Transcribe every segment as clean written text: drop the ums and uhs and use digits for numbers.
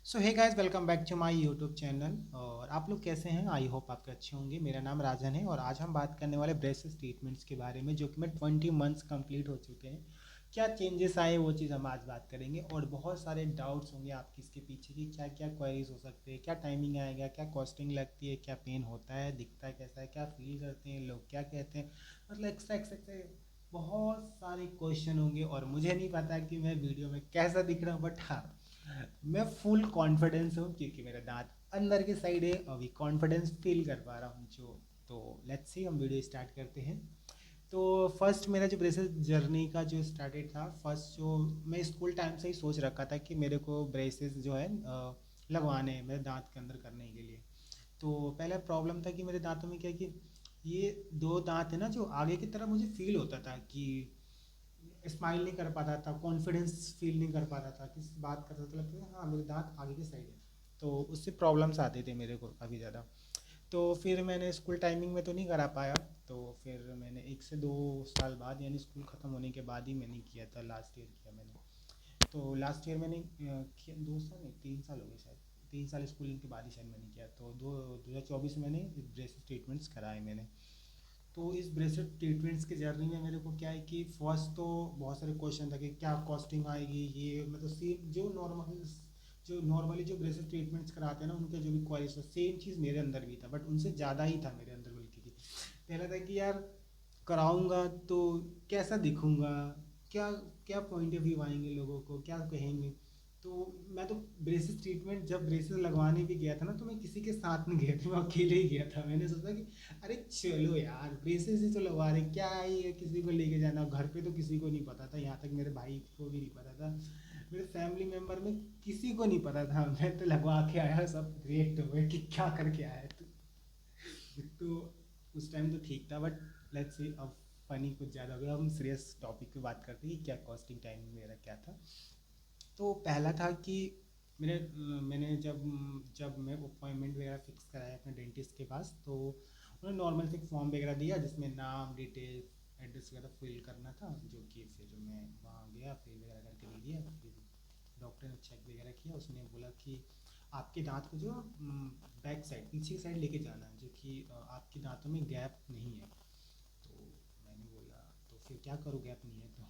So hey guys, welcome back to my YouTube channel. और आप लोग कैसे हैं? आई होप आपके अच्छे होंगे। मेरा नाम राजन है और आज हम बात करने वाले ब्रेसेस ट्रीटमेंट्स के बारे में, जो कि मैं 20 मंथ्स कंप्लीट हो चुके हैं। क्या चेंजेस आए वो चीज़ हम आज बात करेंगे। और बहुत सारे डाउट्स होंगे आपके इसके पीछे कि क्या क्या क्वेरीज हो सकते हैं, क्या टाइमिंग आएगा, क्या कॉस्टिंग लगती है, क्या पेन होता है, दिखता है कैसा है, क्या फील करते हैं लोग, क्या कहते हैं, मतलब एक्स्ट्रा एक्स्ट्रा बहुत सारे क्वेश्चन होंगे। और मुझे नहीं पता कि मैं वीडियो में कैसा दिख रहा हूँ, बट हाँ, मैं फुल कॉन्फिडेंस हूँ क्योंकि मेरा दांत अंदर की साइड है। अभी कॉन्फिडेंस फील कर पा रहा हूँ जो। तो लेट्स सी, हम वीडियो स्टार्ट करते हैं। तो फर्स्ट मेरा जो ब्रेसेस जर्नी का जो स्टार्टेड था, फर्स्ट जो मैं स्कूल टाइम से ही सोच रखा था कि मेरे को ब्रेसेस जो है लगवाने हैं मेरे दांत के अंदर करने के लिए। तो पहला प्रॉब्लम था कि मेरे दांतों में क्या है कि ये दो दांत है ना, जो आगे की तरफ मुझे फील होता था कि स्माइल नहीं कर पाता था, कॉन्फिडेंस फील नहीं कर पाता था, किसी बात करता था लगता था हाँ मेरे दांत आगे की साइड है। तो उससे प्रॉब्लम्स आते थे मेरे को काफ़ी ज़्यादा। तो फिर मैंने स्कूल टाइमिंग में तो नहीं करा पाया। तो फिर मैंने 1 से 2 साल बाद, यानी स्कूल ख़त्म होने के बाद ही मैंने किया था, लास्ट ईयर किया मैंने। तो लास्ट ईयर मैंने किया, 2 साल नहीं 3 साल हो गए शायद। 3 साल स्कूलिंग के बाद ही शायद मैंने किया। तो 2024 में मैंने ब्रेसिस ट्रीटमेंट्स कराए मैंने। तो इस ब्रेसलेट ट्रीटमेंट्स की जर्नी में मेरे को क्या है कि फर्स्ट तो बहुत सारे क्वेश्चन था कि क्या कॉस्टिंग आएगी, ये मतलब सेम जो नॉर्मली जो ब्रेसलेट ट्रीटमेंट्स कराते हैं ना, उनके जो भी क्वालिटी था सेम चीज़ मेरे अंदर भी था, बट उनसे ज़्यादा ही था मेरे अंदर बल्कि कि पहला था कि यार कराऊंगा तो कैसा दिखूंगा, क्या क्या पॉइंट ऑफ व्यू आएंगे, लोगों को क्या कहेंगे। तो मैं तो ब्रेसेस ट्रीटमेंट जब ब्रेसेस लगवाने भी गया था ना, तो मैं किसी के साथ नहीं गया था, मैं अकेले ही गया था। मैंने सोचा कि अरे चलो यार, ब्रेसेस ही तो लगवा रहे, क्या ही है किसी को लेके जाना। घर पे तो किसी को नहीं पता था, यहाँ तक मेरे भाई को भी नहीं पता था, मेरे फैमिली मेम्बर में किसी को नहीं पता था। मैं तो लगवा के आया, सब रिएक्ट हो गए कि क्या करके आया तू। तो उस टाइम तो ठीक था, बट लेट्स से अब फनी कुछ ज़्यादा हो गया। हम सीरियस टॉपिक पे बात करते हैं कि क्या कॉस्टिंग टाइमिंग मेरा क्या था। तो पहला था कि मैंने जब मैं अपॉइंटमेंट वगैरह फिक्स कराया अपने डेंटिस्ट के पास, तो उन्होंने नॉर्मल से एक फॉर्म वगैरह दिया जिसमें नाम, डिटेल्स, एड्रेस वगैरह फिल करना था, जो कि फिर मैं वहाँ गया, फिल वगैरह करके दे दिया। फिर डॉक्टर ने चेक वगैरह किया, उसने बोला कि आपके दांत को जो बैक साइड, पीछे की साइड लेके जाना है, जो कि आपके दांतों में गैप नहीं है। तो मैंने बोला तो फिर क्या करूँ, गैप नहीं है तो।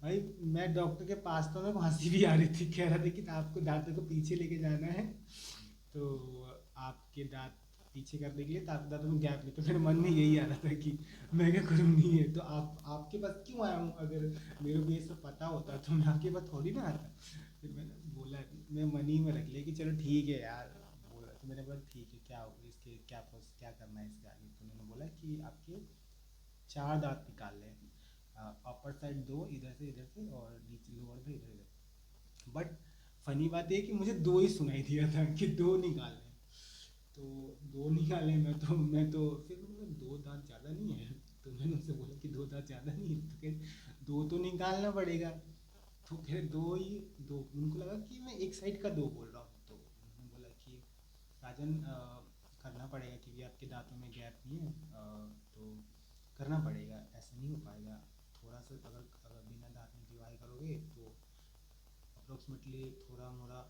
भाई, मैं डॉक्टर के पास तो मेरे को हंसी भी आ रही थी, कह रहा था कि आपको दांतों को पीछे लेके जाना है, तो आपके दांत पीछे करने के लिए, तो आपके दांतों में गैप नहीं। तो मेरे मन में यही आ रहा था कि मैं क्या करूँ, नहीं है तो आप आपके पास क्यों आया हूँ, अगर मेरे को ये सब पता होता तो मैं आपके पास थोड़ी ना आता। फिर मैंने बोला, मैं मन ही में रख लिया कि चलो ठीक है यार। बोला तो मैंने बोला ठीक है, क्या हो इसके, क्या करना है इसके आगे। तो उन्होंने बोला कि आपके 4 दांत निकाल लें, अपर साइड 2 इधर से और नीचे लोअर में इधर इधर। बट फनी बात ये है कि मुझे 2 ही सुनाई दिया था कि 2 निकाल लें। तो 2 निकाले, मैं तो फिर मैंने बोला, 2 दांत ज़्यादा नहीं है? तो मैंने उनसे बोला कि 2 दांत ज़्यादा नहीं है? तो कह 2 तो निकालना पड़ेगा। तो कह 2 ही, 2। उनको लगा कि मैं एक साइड का 2 बोल रहा हूँ। तो उन्होंने बोला कि राजन, करना पड़ेगा क्योंकि आपके दांतों में गैप नहीं है, तो करना पड़ेगा, ऐसे नहीं हो पाएगा। थोड़ा सा अगर अगर बिना दांत निकलवाए करोगे तो अप्रोक्सीमेटली थोड़ा मोड़ा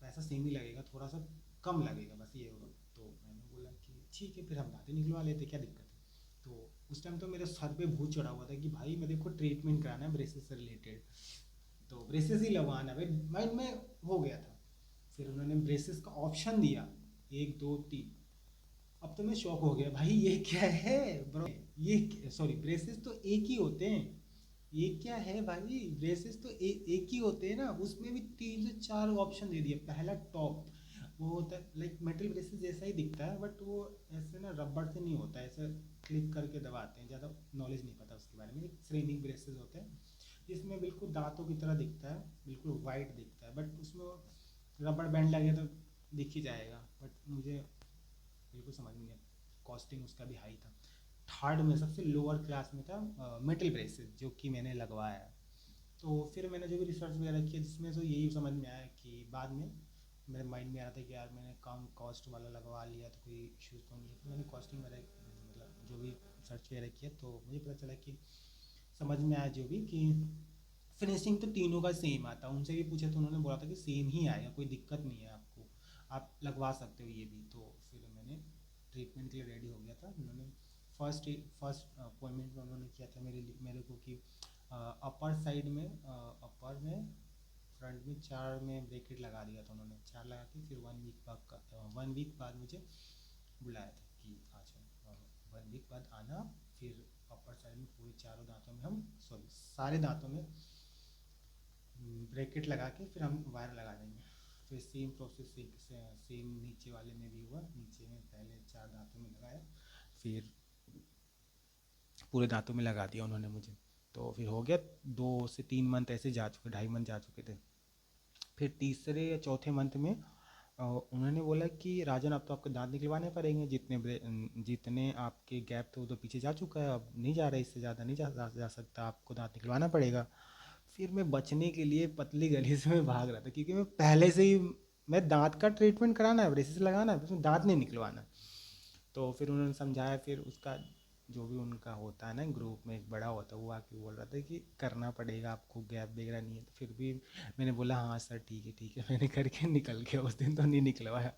पैसा सेम ही लगेगा, थोड़ा सा कम लगेगा, बस ये होगा। तो मैंने बोला कि ठीक है, फिर हम दांतें निकलवा लेते, क्या दिक्कत है। तो उस टाइम तो मेरे सर पे भूत चढ़ा हुआ था कि भाई मेरे को ट्रीटमेंट कराना है ब्रेसेस से रिलेटेड, तो ब्रेसेस ही लगवाना है भाई, माइंड में हो गया था। फिर उन्होंने ब्रेसेस का ऑप्शन दिया, 1 2 3। अब तो मैं शॉक हो गया, भाई ये क्या है ब्रो, ये सॉरी, ब्रेसेस तो एक ही होते हैं, ये क्या है भाई, ब्रेसेस तो एक ही होते हैं ना, उसमें भी 3 से 4 ऑप्शन दे दिए। पहला टॉप, वो होता है लाइक मेटल ब्रेसेस जैसा ही दिखता है, बट वो ऐसे ना रबड़ से नहीं होता है, ऐसे क्लिक करके दबाते हैं, ज़्यादा नॉलेज नहीं पता उसके बारे में। एक सिरेमिक ब्रेसेस होते हैं जिसमें बिल्कुल दांतों की तरह दिखता है, बिल्कुल वाइट दिखता है, बट उसमें रबड़ बैंड लगे तो दिख ही जाएगा। बट मुझे बिल्कुल समझ में नहीं आया, कॉस्टिंग उसका भी हाई था। थर्ड में सबसे लोअर क्लास में था मेटल ब्रेसेस, जो कि मैंने लगवाया। तो फिर मैंने जो भी रिसर्च वगैरह किया, जिसमें से यही समझ में आया कि बाद में मेरे माइंड में आ रहा था कि यार मैंने कम कॉस्ट वाला लगवा लिया तो कोई इश्यूज़ तो नहीं है। तो मैंने कॉस्टिंग वगैरह मतलब जो भी सर्च वगैरह किया, तो मुझे पता चला कि समझ में आया जो भी कि फिनिशिंग तो तीनों का सेम आता है। उनसे भी पूछा तो उन्होंने बोला था कि सेम ही आएगा, कोई दिक्कत नहीं है आपको, आप लगवा सकते हो ये भी। तो फिर मैंने ट्रीटमेंट के लिए रेडी हो गया था। उन्होंने फर्स्ट अपॉइंटमेंट में उन्होंने किया था मेरे को कि अपर साइड में, अपर में फ्रंट में 4 में ब्रेकेट लगा दिया था उन्होंने। 4 लगा के फिर 1 वीक बाद मुझे बुलाया था कि आ जाओ, 1 वीक बाद आना। फिर अपर साइड में पूरे चारों दांतों में हम, सॉरी सारे दांतों में ब्रैकेट लगा के फिर हम वायर लगा देंगे। फिर सेम प्रोसेस सेम नीचे वाले में भी हुआ। नीचे में पहले 4 दांतों में लगाया, फिर पूरे दांतों में लगा दिया उन्होंने मुझे। तो फिर हो गया 2 से 3 मंथ ऐसे जा चुके, 2.5 मंथ जा चुके थे। फिर तीसरे या चौथे मंथ में उन्होंने बोला कि राजन अब तो आपके दांत निकलवाने पड़ेंगे, जितने आपके गैप थे वो तो पीछे जा चुका है, अब नहीं जा रहा है, इससे ज़्यादा नहीं जा सकता, आपको दांत निकलवाना पड़ेगा। फिर मैं बचने के लिए पतली गली से मैं भाग रहा था, क्योंकि मैं पहले से ही, मैं दांत का ट्रीटमेंट कराना है, ब्रेसेस लगाना है, उसमें दांत नहीं निकलवाना। तो फिर उन्होंने समझाया। फिर उसका जो भी उनका होता है ना, ग्रुप में एक बड़ा होता है, वो आके बोल रहा था कि करना पड़ेगा आपको, गैप वगैरह नहीं है। तो फिर भी मैंने बोला हाँ सर ठीक है ठीक है, मैंने करके निकल गया। उस दिन तो नहीं निकलवाया,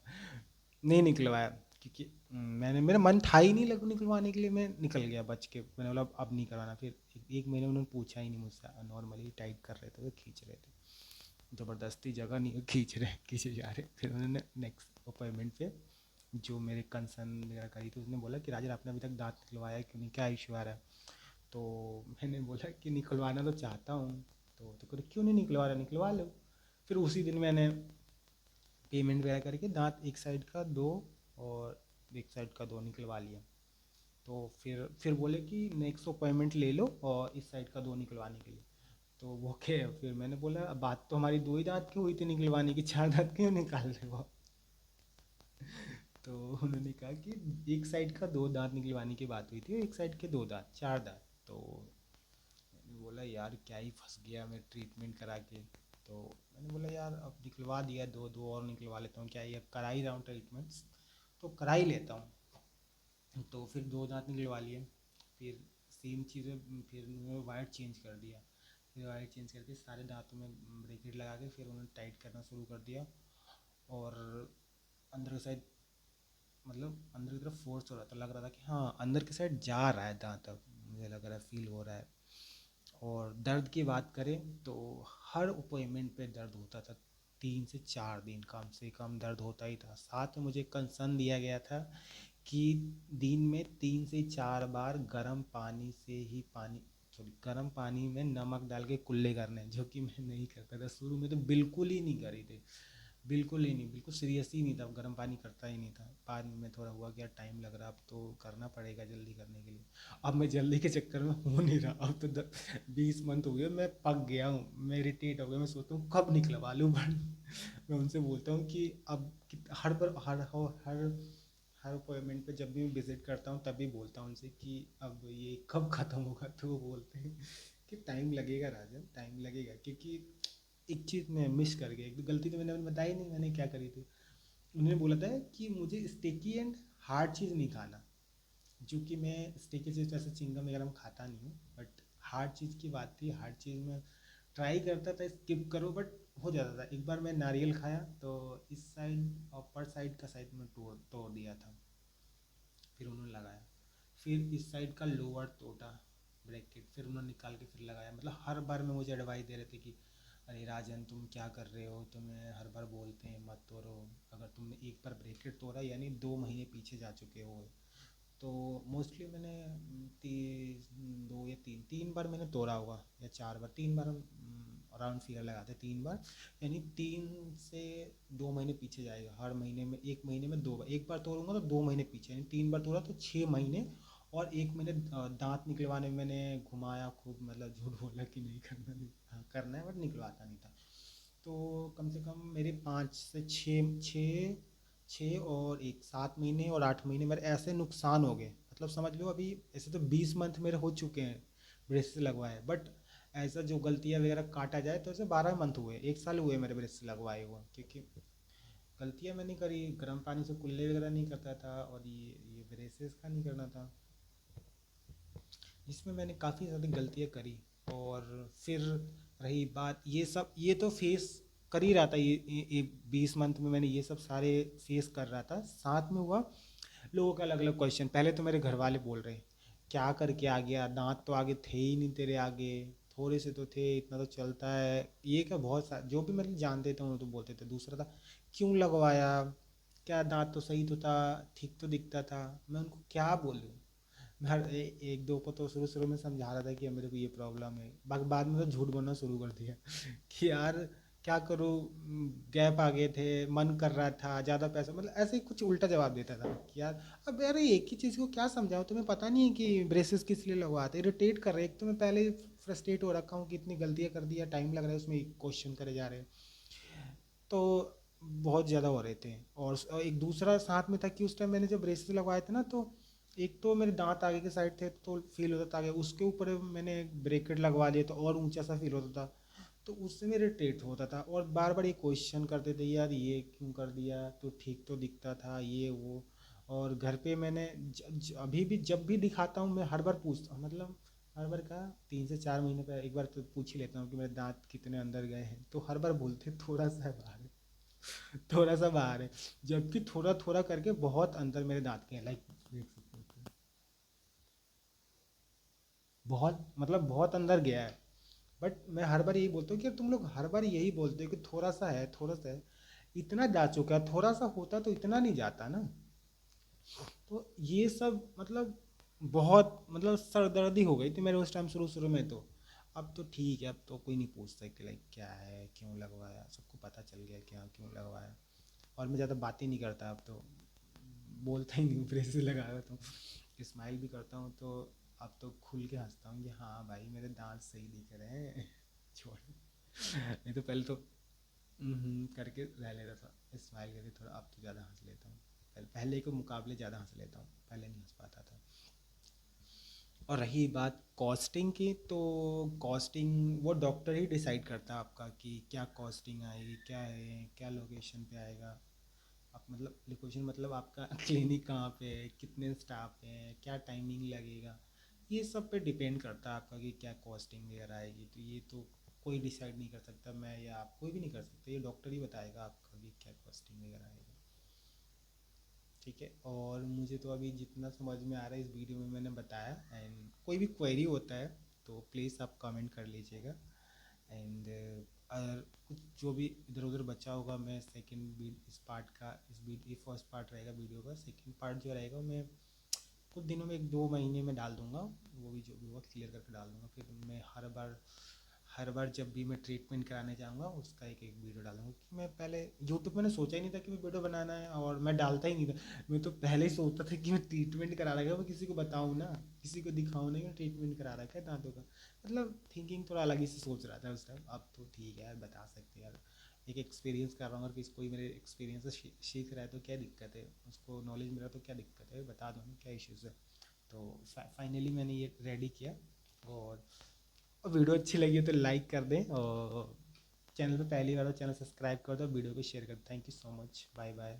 नहीं निकलवाया, क्योंकि मैंने, मेरा मन था ही नहीं लग निकलवाने के लिए। मैं निकल गया बच के, मैंने बोला अब नहीं करवाना। फिर एक महीने उन्होंने पूछा ही नहीं मुझसे, नॉर्मली टाइट कर रहे थे, वो खींच रहे थे, ज़बरदस्ती जगह नहीं, खींचे जा रहे। फिर उन्होंने नेक्स्ट अपॉइंटमेंट पे जो मेरे कंसर्न वगैरह करी थी, उसने बोला कि राजन आपने अभी तक दांत निकलवाया क्यों नहीं, क्या इशू आ रहा है। तो मैंने बोला कि निकलवाना तो चाहता हूँ। तो कहते क्यों नहीं निकलवा रहा, निकलवा लो। फिर उसी दिन मैंने पेमेंट वगैरह करके दांत एक साइड का 2 और एक साइड का 2 निकलवा लिया। तो फिर बोले कि नेक्स्ट अपॉइंटमेंट ले लो और इस साइड का 2 निकलवाने के लिए। तो वो क्या, फिर मैंने बोला अब बात तो हमारी 2 ही दांत की हुई थी निकलवाने की, 4 दांत क्यों निकाल रहे हो। तो उन्होंने कहा कि एक साइड का 2 दांत निकलवाने की बात हुई थी, और एक साइड के 2 दांत, 4 दांत। तो मैंने बोला यार क्या ही फंस गया मैं ट्रीटमेंट करा के। तो मैंने बोला यार अब निकलवा दिया, दो दो और निकलवा लेता हूँ, क्या ये अब करा ही रहा हूँ ट्रीटमेंट्स, तो करा ही लेता हूँ। तो फिर 2 दांत निकलवा लिए। फिर सेम चीज़ें, फिर उन्होंने वायर चेंज कर दिया। फिर वायर चेंज करके सारे दांतों में ब्रेकेट लगा के फिर उन्होंने टाइट करना शुरू कर दिया। और अंदर की साइड, मतलब अंदर की तरफ फोर्स हो रहा था, लग रहा था कि हाँ अंदर की साइड जा रहा है दांत, अब मुझे लग रहा है, फील हो रहा है। और दर्द की बात करें तो हर अपॉइंटमेंट पे दर्द होता था, 3 से 4 दिन कम से कम दर्द होता ही था। साथ में मुझे कंसर्न दिया गया था कि दिन में 3 से 4 बार गर्म पानी से ही पानी, सॉरी गर्म पानी में नमक डाल के कुल्ले करने, जो कि मैं नहीं करता था शुरू में, तो बिल्कुल ही नहीं करी थी, बिल्कुल ही नहीं, बिल्कुल सीरियस ही नहीं था, गर्म पानी करता ही नहीं था। बाद में थोड़ा हुआ कि यार टाइम लग रहा, अब तो करना पड़ेगा जल्दी करने के लिए। अब मैं जल्दी के चक्कर में हो नहीं रहा, अब तो 20 मंथ हो गए, मैं पक गया हूँ, मैं इरिटेट हो गया, मैं सोचता हूँ कब निकलवा लूँ बट मैं उनसे बोलता हूँ कि अब हर बार, हर अपॉइंटमेंट पे जब भी मैं विज़िट करता हूँ तभी बोलता हूँ उनसे कि अब ये कब ख़त्म होगा। तो वो बोलते हैं कि टाइम लगेगा राजन, टाइम लगेगा, क्योंकि एक चीज़ मैं मिस कर गया, एक तो गलती तो मैंने बताई नहीं मैंने क्या करी थी। उन्होंने बोला था कि मुझे स्टिकी एंड हार्ड चीज़ नहीं खाना, जो कि मैं स्टिकी चीज़ जैसे चिंगम वगैरह में खाता नहीं हूँ, बट हार्ड चीज़ की बात थी, हार्ड चीज़ में ट्राई करता था स्किप करो, बट हो जाता था। एक बार मैं नारियल खाया तो इस साइड, अपर साइड का साइड में तोड़ तोड़ दिया था, फिर उन्होंने लगाया। फिर इस साइड का लोअर टोटा ब्रैकेट फिर उन्होंने निकाल के फिर लगाया। मतलब हर बार में मुझे एडवाइस दे रहे थे कि अरे राजन तुम क्या कर रहे हो, तुम्हें हर बार बोलते हैं मत तोड़ो, अगर तुमने एक बार ब्रैकेट तोड़ा यानी 2 महीने पीछे जा चुके हो। तो मोस्टली मैंने 2 या 3 बार मैंने तोड़ा होगा, या 4 बार, 3 बार अराउंड फिगर लगाते, 3 बार, यानी 3 से 2 महीने पीछे जाएगा। हर महीने में, एक महीने में 2 बार, एक बार तोड़ूंगा तो 2 महीने पीछे, यानी 3 बार तोड़ा तो 6 महीने। और एक महीने दांत निकलवाने में मैंने घुमाया खूब, मतलब झूठ बोला कि नहीं करना, नहीं हाँ करना है, बट निकलवाता नहीं था। तो कम से कम मेरे 5 से 6 और 7 महीने और 8 महीने मेरे ऐसे नुकसान हो गए। मतलब समझ लो अभी ऐसे तो 20 मंथ मेरे हो चुके हैं ब्रेसेस लगवाए, बट ऐसा जो गलतियाँ वगैरह काटा जाए तो ऐसे 12 मंथ हुए, 1 साल हुए मेरे ब्रेसेस लगवाए हुए, क्योंकि गलतियाँ मैंने करी, गर्म पानी से कुल्ले वगैरह नहीं करता था, और ये ब्रेसेस का नहीं करना था, जिसमें मैंने काफ़ी ज़्यादा गलतियाँ करी। और फिर रही बात ये तो फेस कर ही रहा था, ये 20 मंथ में मैंने ये सब सारे फेस कर रहा था। साथ में हुआ लोगों का अलग अलग क्वेश्चन। पहले तो मेरे घर वाले बोल रहे क्या करके आ गया, दांत तो आगे थे ही नहीं तेरे आगे, थोड़े से तो थे, इतना तो चलता है, ये क्या बहुत सा जो भी मतलब जानते थे वो तो बोलते थे। दूसरा था क्यों लगवाया, क्या दांत तो सही तो था, ठीक तो दिखता था। मैं उनको क्या बोलूँ। मैं एक दो को तो शुरू शुरू में समझा रहा था कि मेरे को ये प्रॉब्लम है, बाकी बाद में तो झूठ बोलना शुरू कर दिया कि यार क्या करूँ, गैप आ गए थे, मन कर रहा था, ज़्यादा पैसा, मतलब ऐसे ही कुछ उल्टा जवाब देता था कि यार अब यार एक ही चीज़ को क्या समझाऊँ, तुम्हें पता नहीं है कि ब्रेसेस किस लिए लगवाते, इरिटेट कर रहे हैं। एक तो मैं पहले ही फ्रस्ट्रेट हो रखा हूँ कि इतनी गलतियाँ कर दिया, टाइम लग रहा है उसमें, क्वेश्चन करे जा रहे हैं, तो बहुत ज़्यादा हो रहे थे। और एक दूसरा साथ में था कि उस टाइम मैंने जब ब्रेसेस लगवाए थे ना, तो एक तो मेरे दांत आगे के साइड थे तो फील होता था आगे, उसके ऊपर मैंने ब्रेकेट लगवा लिए तो और ऊंचा सा फील होता था, तो उससे मेरे इरिटेट होता था। और बार बार ये क्वेश्चन करते थे यार ये क्यों कर दिया, तो ठीक तो दिखता था ये वो। और घर पे मैंने अभी भी जब भी दिखाता हूँ मैं हर बार पूछता हूँ, मतलब हर बार का 3 से 4 महीने पर एक बार तो पूछ ही लेता हूँ कि मेरे दांत कितने अंदर गए हैं, तो हर बार बोलते हैं, थोड़ा सा है बाहर है, थोड़ा सा बाहर है, जबकि थोड़ा थोड़ा करके बहुत अंदर मेरे दांत के हैं, लाइक देख सकते हो, बहुत मतलब बहुत अंदर गया है। बट मैं हर बार यही बोलता हूँ कि तुम लोग हर बार यही बोलते हो कि थोड़ा सा है, थोड़ा सा है, इतना जा चुका है, थोड़ा सा होता तो इतना नहीं जाता ना। तो ये सब मतलब बहुत मतलब सरदर्दी हो गई थी मेरे उस टाइम शुरू शुरू में। तो अब तो ठीक है, अब तो कोई नहीं पूछता कि लाइक क्या है, क्यों लगवाया, सबको पता चल गया क्या क्यों लगवाया। और मैं ज़्यादा बातें नहीं करता अब तो, बोलता ही नहीं, ब्रेसेस लगा रहा हूँ, स्माइल भी करता हूँ तो अब तो खुल के हंसता हूँ कि हाँ भाई मेरे दांत सही दिख रहे हैं छोड़। नहीं तो पहले तो करके रह लेता था, स्माइल करके थोड़ा, अब तो ज़्यादा हंस लेता हूँ। पहले के मुकाबले ज़्यादा हंस लेता हूँ, पहले नहीं हंस पाता था। और रही बात कॉस्टिंग की, तो कॉस्टिंग वो डॉक्टर ही डिसाइड करता है आपका कि क्या कॉस्टिंग आएगी, क्या है, क्या लोकेशन पे आएगा। आप मतलब लोकेशन मतलब आपका क्लिनिक कहाँ पे है, कितने स्टाफ हैं, क्या टाइमिंग लगेगा, ये सब पे डिपेंड करता है आपका कि क्या कॉस्टिंग वगैरह आएगी। तो ये तो कोई डिसाइड नहीं कर सकता, मैं या आप कोई भी नहीं कर सकते, ये डॉक्टर ही बताएगा आपका कि क्या कॉस्टिंग वगैरह आएगा। ठीक है, और मुझे तो अभी जितना समझ में आ रहा है इस वीडियो में मैंने बताया। एंड कोई भी क्वेरी होता है तो प्लीज़ आप कमेंट कर लीजिएगा। एंड अगर कुछ जो भी इधर उधर बचा होगा, मैं सेकंड इस पार्ट का, ये फर्स्ट पार्ट रहेगा वीडियो का, सेकंड पार्ट जो रहेगा मैं कुछ दिनों में 1-2 महीने में डाल दूंगा, वो भी जो भी होगा क्लियर करके डाल दूंगा। फिर मैं हर बार जब भी मैं ट्रीटमेंट कराने जाऊँगा उसका एक एक वीडियो डालूंगा, क्योंकि मैं पहले यूट्यूब मैंने सोचा ही नहीं था कि मैं वीडियो बनाना है, और मैं डालता ही नहीं था। मैं तो पहले ही सोचता था कि मैं ट्रीटमेंट करा रखा है, मैं किसी को बताऊँ ना, किसी को दिखाऊँ नहीं, मैं ट्रीटमेंट करा रखा है दांतों का। मतलब थिंकिंग थोड़ा अलग ही से सोच रहा था उस टाइम। अब तो ठीक है यार, बता सकते हैं यार, एक एक्सपीरियंस कर रहा हूँ, अगर किसी कोई मेरे एक्सपीरियंस से सीख रहा है तो क्या दिक्कत है, उसको नॉलेज मिला तो क्या दिक्कत है, बता दो ना क्या इश्यूज़ है। तो फाइनली मैंने ये रेडी किया। और वीडियो अच्छी लगी हो तो लाइक कर दें, और चैनल पे पहली बार हो चैनल सब्सक्राइब कर दो, वीडियो को शेयर कर दो। Thank you so much, bye bye.